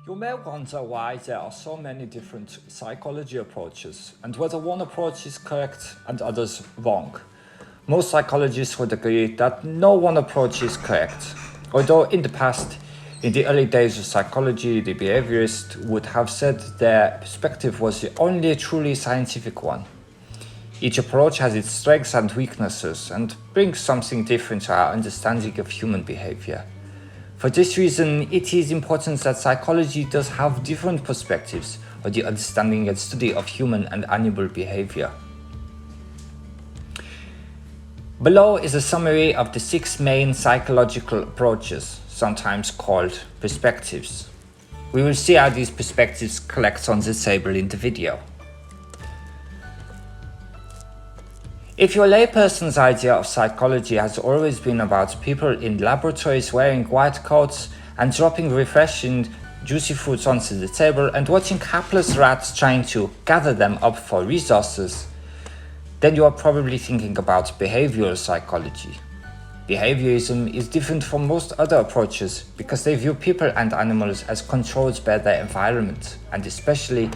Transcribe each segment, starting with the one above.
You may wonder why there are so many different psychology approaches and whether one approach is correct and others wrong. Most psychologists would agree that no one approach is correct, although in the past, in the early days of psychology, the behaviorists would have said their perspective was the only truly scientific one. Each approach has its strengths and weaknesses and brings something different to our understanding of human behavior. For this reason, it is important that psychology does have different perspectives on the understanding and study of human and animal behavior. Below is a summary of the 6 main psychological approaches, sometimes called perspectives. We will see how these perspectives collect on the table in the video. If your layperson's idea of psychology has always been about people in laboratories wearing white coats and dropping refreshing juicy fruits onto the table and watching hapless rats trying to gather them up for resources, then you are probably thinking about behavioral psychology. Behaviorism is different from most other approaches because they view people and animals as controlled by their environment, and especially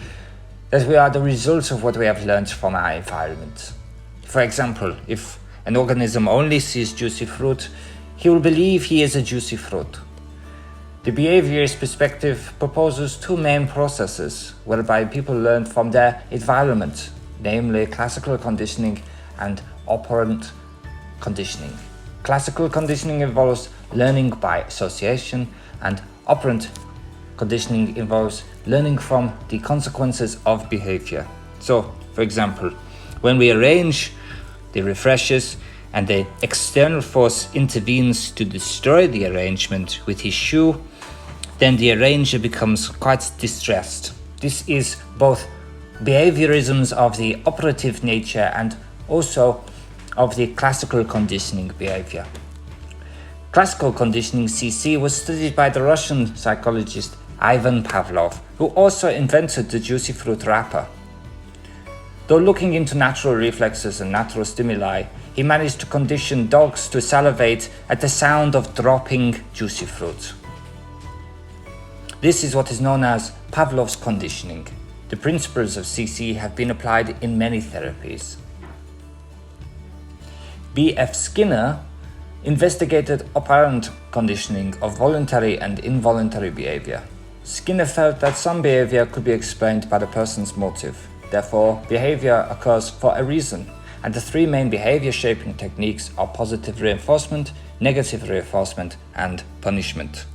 that we are the result of what we have learned from our environment. For example, if an organism only sees juicy fruit, he will believe he is a juicy fruit. The behaviorist perspective proposes 2 main processes whereby people learn from their environment, namely classical conditioning and operant conditioning. Classical conditioning involves learning by association, and operant conditioning involves learning from the consequences of behavior. So, for example, when we arrange the refreshers and the external force intervenes to destroy the arrangement with his shoe, then the arranger becomes quite distressed. This is both behaviorisms of the operative nature and also of the classical conditioning behavior. Classical conditioning CC was studied by the Russian psychologist Ivan Pavlov, who also invented the juicy fruit wrapper. Though looking into natural reflexes and natural stimuli, he managed to condition dogs to salivate at the sound of dropping juicy fruit. This is what is known as Pavlov's conditioning. The principles of CC have been applied in many therapies. B.F. Skinner investigated operant conditioning of voluntary and involuntary behavior. Skinner felt that some behavior could be explained by the person's motive. Therefore, behavior occurs for a reason, and the 3 main behavior shaping techniques are positive reinforcement, negative reinforcement, and punishment.